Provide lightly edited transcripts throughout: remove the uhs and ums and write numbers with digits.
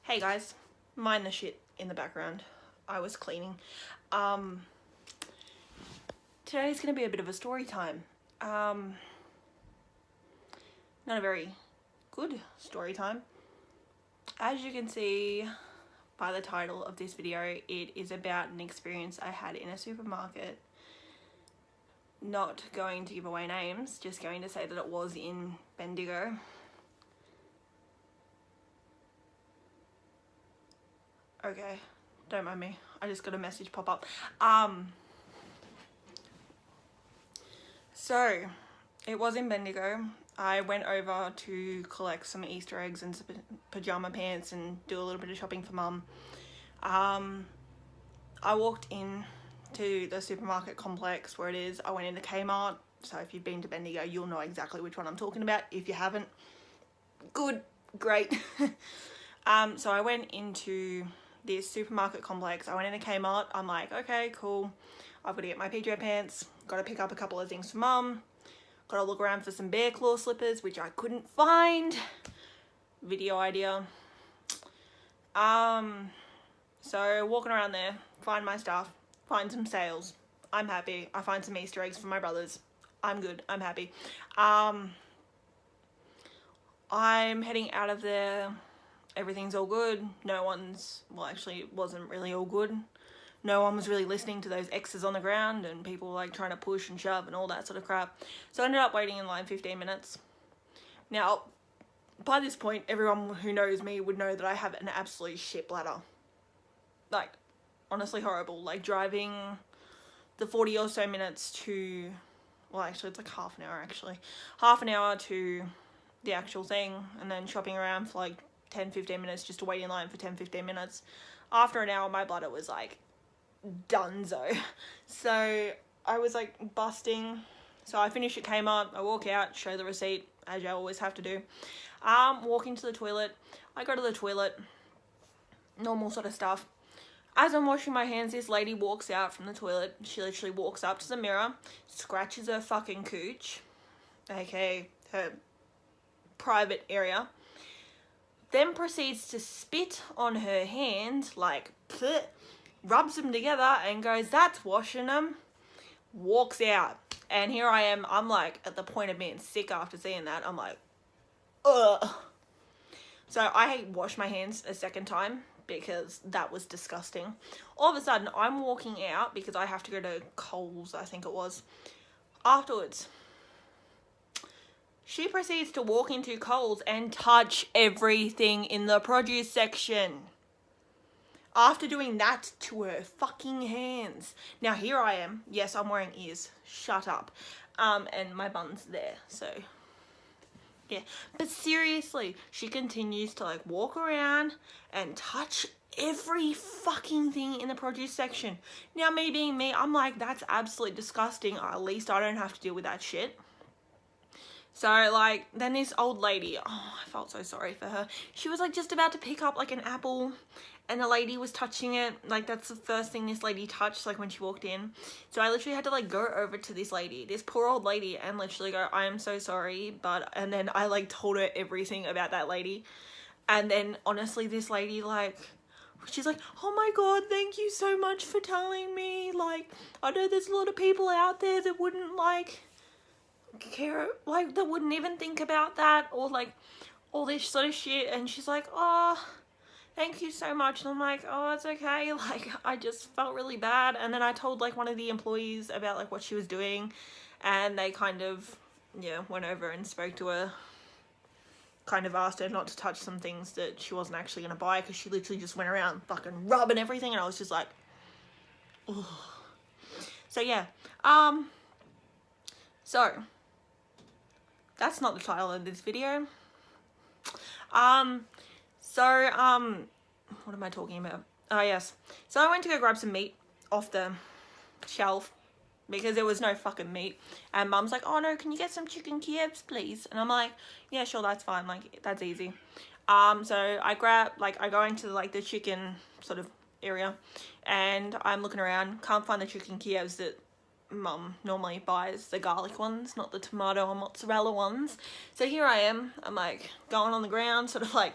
Hey guys, mind the shit in the background. I was cleaning. Today's gonna be a bit of a story time. Not a very good story time. As you can see by the title of this video, it is about an experience I had in a supermarket. Not going to give away names, just going to say that it was in Bendigo. Okay, don't mind me. I just got a message pop up. So it was in Bendigo. I went over to collect some Easter eggs and some pajama pants and do a little bit of shopping for mum. I walked in to the supermarket complex where it is. I went into Kmart. So if you've been to Bendigo, you'll know exactly which one I'm talking about. If you haven't, good, great. So I went into this supermarket complex. I went into Kmart. I'm like, okay, cool. I've got to get my PJ pants. Got to pick up a couple of things for mum. Got to look around for some bear claw slippers, which I couldn't find. Video idea. So walking around there, find my stuff, find some sales. I'm happy. I find some Easter eggs for my brothers. I'm good. I'm happy. I'm heading out of there. Everything's all good. No one's, well, actually it wasn't really all good. No one was really listening to those X's on the ground and people like trying to push and shove and all that sort of crap. So I ended up waiting in line 15 minutes. Now, by this point, everyone who knows me would know that I have an absolute shit bladder. Like, honestly horrible. Like driving the 40 or so minutes to, well actually it's like half an hour actually. Half an hour to the actual thing and then shopping around for like 10-15 minutes just to wait in line for 10-15 minutes. After an hour my bladder was like donezo. So I was like busting. So I finish at Kmart, I walk out, show the receipt as I always have to do. Walk into the toilet. I go to the toilet, normal sort of stuff. As I'm washing my hands, this lady walks out from the toilet. She literally walks up to the mirror, scratches her fucking cooch, aka her private area, then proceeds to spit on her hand, like, bleh, rubs them together and goes, "That's washing them," walks out. And here I am, I'm like at the point of being sick after seeing that. I'm like, ugh. So I washed my hands a second time because that was disgusting. All of a sudden, I'm walking out because I have to go to Coles, I think it was. Afterwards, she proceeds to walk into Coles and touch everything in the produce section. After doing that to her fucking hands. Now here I am. Yes, I'm wearing ears. Shut up. And my bun's there, so yeah. But seriously, she continues to like walk around and touch every fucking thing in the produce section. Now me being me, I'm like, that's absolutely disgusting. At least I don't have to deal with that shit. So like, then this old lady, oh, I felt so sorry for her. She was like just about to pick up like an apple and the lady was touching it. Like that's the first thing this lady touched, like when she walked in. So I literally had to like go over to this lady, this poor old lady, and literally go, "I am so sorry," but, and then I like told her everything about that lady. And then honestly, this lady like, she's like, "Oh my god, thank you so much for telling me. Like, I know there's a lot of people out there that wouldn't like care, like that wouldn't even think about that, or like all this sort of shit." And she's like, "Oh, thank you so much." And I'm like, "Oh, it's okay." Like, I just felt really bad. And then I told like one of the employees about like what she was doing, and they kind of, yeah, went over and spoke to her, kind of asked her not to touch some things that she wasn't actually going to buy, because she literally just went around fucking rubbing everything, and I was just like, ugh. So yeah, so that's not the title of this video. What am I talking about? Oh yes. So I went to go grab some meat off the shelf because there was no fucking meat. And mum's like, "Oh no, can you get some chicken Kievs, please?" And I'm like, "Yeah, sure, that's fine. Like, that's easy." So I grab, like, I go into like the chicken sort of area and I'm looking around, can't find the chicken Kievs that mum normally buys, the garlic ones, not the tomato or mozzarella ones. So here I am, I'm like going on the ground, sort of like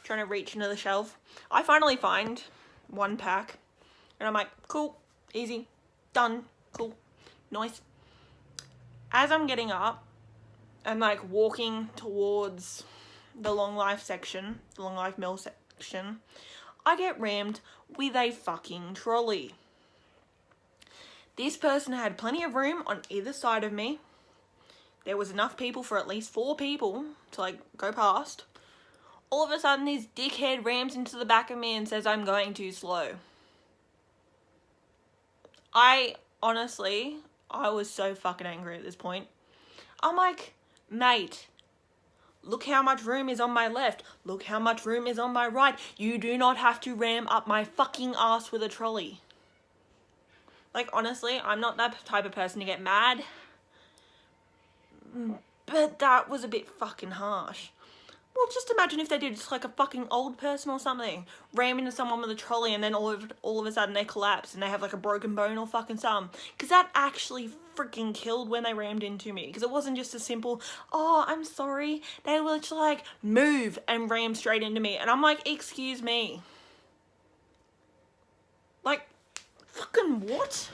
trying to reach into the shelf. I finally find one pack and I'm like, cool, easy, done, cool, nice. As I'm getting up and like walking towards the long life section, the long life meal section, I get rammed with a fucking trolley. This person had plenty of room on either side of me. There was enough people for at least 4 people to like go past. All of a sudden this dickhead rams into the back of me and says I'm going too slow. I was so fucking angry at this point. I'm like, mate, look how much room is on my left. Look how much room is on my right. You do not have to ram up my fucking ass with a trolley. Like, honestly, I'm not that type of person to get mad. But that was a bit fucking harsh. Well, just imagine if they did just like a fucking old person or something. Ram into someone with a trolley and then all of a sudden they collapse and they have like a broken bone or fucking something. Because that actually freaking killed when they rammed into me. Because it wasn't just a simple, oh, I'm sorry. They were just like, move, and ram straight into me. And I'm like, excuse me. Like, fucking what?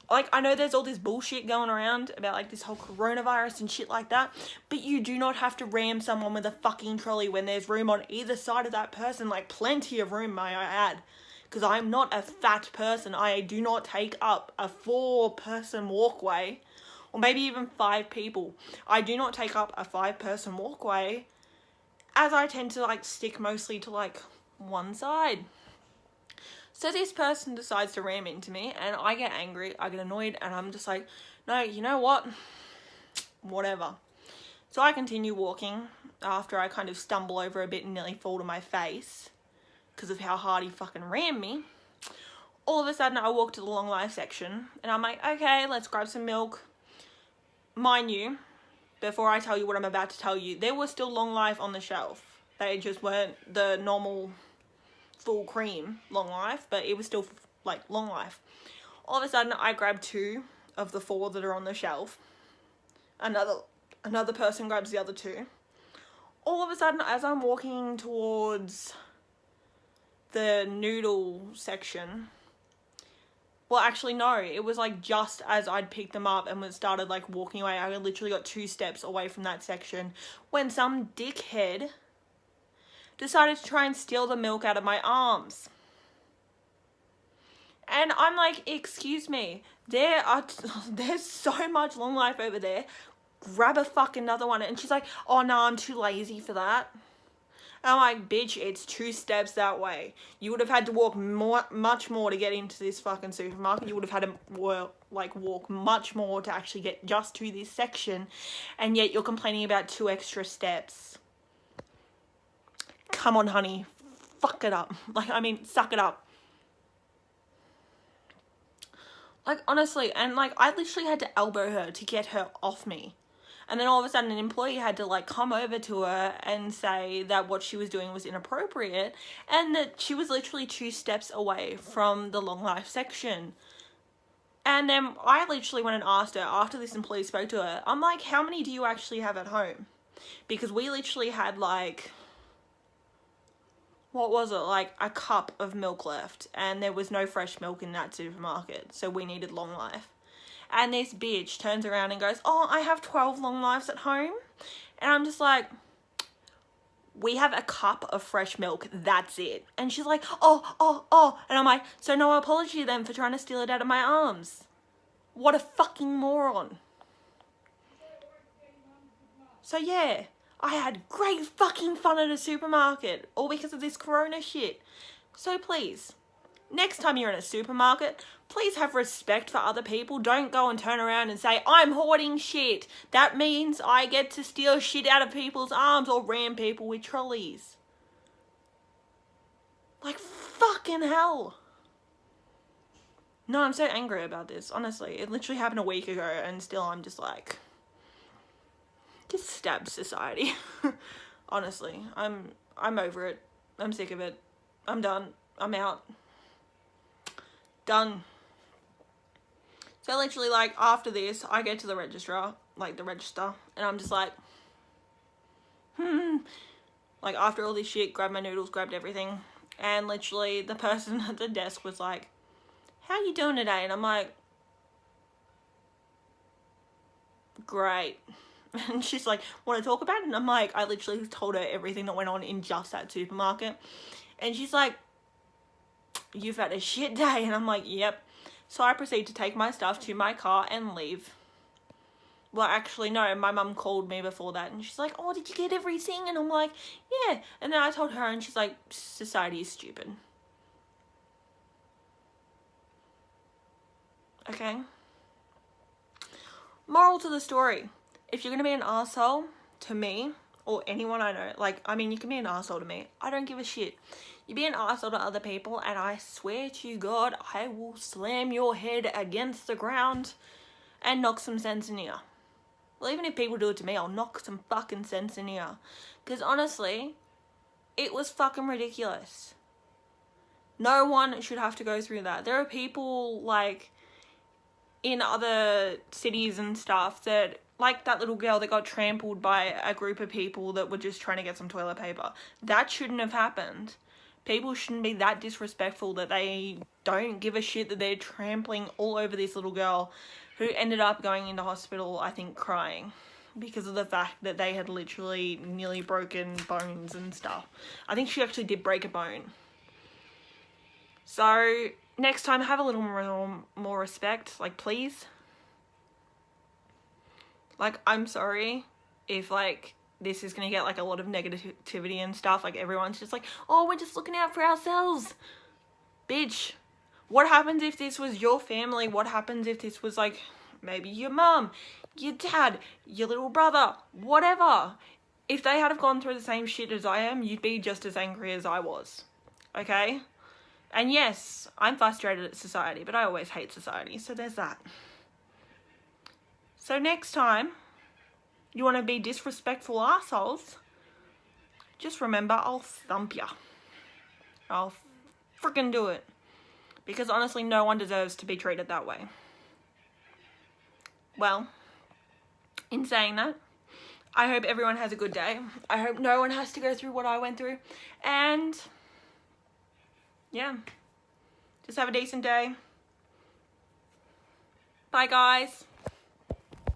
Like, I know there's all this bullshit going around about, like, this whole coronavirus and shit like that, but you do not have to ram someone with a fucking trolley when there's room on either side of that person. Like, plenty of room, may I add. Because I'm not a fat person. I do not take up a 4-person walkway, or maybe even 5 people. I do not take up a 5-person walkway, as I tend to, like, stick mostly to, like, one side. So this person decides to ram into me and I get angry, I get annoyed, and I'm just like, no, you know what? Whatever. So I continue walking after I kind of stumble over a bit and nearly fall to my face because of how hard he fucking rammed me. All of a sudden I walk to the long life section and I'm like, okay, let's grab some milk. Mind you, before I tell you what I'm about to tell you, there was still long life on the shelf. They just weren't the normal full cream long life, but it was still like long life. All of a sudden I grab 2 of the 4 that are on the shelf. Another person grabs the other 2. All of a sudden, as I'm walking towards the noodle section, well, actually no, it was like just as I'd picked them up and started like walking away, I literally got 2 steps away from that section when some dickhead decided to try and steal the milk out of my arms. And I'm like, excuse me, there's so much long life over there. Grab a fucking another one. And she's like, oh no, I'm too lazy for that. And I'm like, bitch, it's 2 steps that way. You would have had to walk much more to get into this fucking supermarket. You would have had to walk much more to actually get just to this section. And yet you're complaining about 2 extra steps. Come on, honey. Fuck it up. Suck it up. Like, honestly, and like, I literally had to elbow her to get her off me. And then all of a sudden an employee had to like come over to her and say that what she was doing was inappropriate and that she was literally 2 steps away from the long life section. And then I literally went and asked her, after this employee spoke to her, I'm like, how many do you actually have at home? Because we literally had like, what was it, like a cup of milk left, and there was no fresh milk in that supermarket, so we needed long life. And this bitch turns around and goes, oh, I have 12 long lives at home. And I'm just like, we have a cup of fresh milk, that's it. And she's like, oh. And I'm like, so no apology then for trying to steal it out of my arms. What a fucking moron. So yeah, I had great fucking fun at a supermarket, all because of this corona shit. So please, next time you're in a supermarket, please have respect for other people. Don't go and turn around and say, I'm hoarding shit. That means I get to steal shit out of people's arms or ram people with trolleys. Like, fucking hell. No, I'm so angry about this, honestly. It literally happened a week ago and still I'm just like, just stab society. Honestly, I'm over it. I'm sick of it. I'm done. I'm out. Done. So literally, like, after this, I get to the register, and I'm just like, Like, after all this shit, grabbed my noodles, grabbed everything. And literally, the person at the desk was like, how you doing today? And I'm like, great. And she's like, want to talk about it? And I'm like, I literally told her everything that went on in just that supermarket. And she's like, you've had a shit day. And I'm like, yep. So I proceed to take my stuff to my car and leave. Well, actually, no, my mum called me before that, and she's like, oh, did you get everything? And I'm like, yeah. And then I told her, and she's like, society is stupid. Okay? Moral to the story. If you're going to be an arsehole to me, or anyone I know, like, I mean, you can be an arsehole to me. I don't give a shit. You be an arsehole to other people, and I swear to God, I will slam your head against the ground and knock some sense in you. Well, even if people do it to me, I'll knock some fucking sense in here. Because honestly, it was fucking ridiculous. No one should have to go through that. There are people, like, in other cities and stuff that, like that little girl that got trampled by a group of people that were just trying to get some toilet paper. That shouldn't have happened. People shouldn't be that disrespectful that they don't give a shit that they're trampling all over this little girl, who ended up going into hospital, I think, crying because of the fact that they had literally nearly broken bones and stuff. I think she actually did break a bone. So next time, have a little more respect, like, please. Like, I'm sorry if, like, this is gonna get, like, a lot of negativity and stuff. Like, everyone's just like, oh, we're just looking out for ourselves. Bitch. What happens if this was your family? What happens if this was, like, maybe your mum, your dad, your little brother, whatever? If they had have gone through the same shit as I am, you'd be just as angry as I was. Okay? And yes, I'm frustrated at society, but I always hate society, so there's that. So next time you want to be disrespectful assholes, just remember, I'll thump ya. I'll freaking do it. Because honestly, no one deserves to be treated that way. Well, in saying that, I hope everyone has a good day. I hope no one has to go through what I went through. And, yeah, just have a decent day. Bye, guys.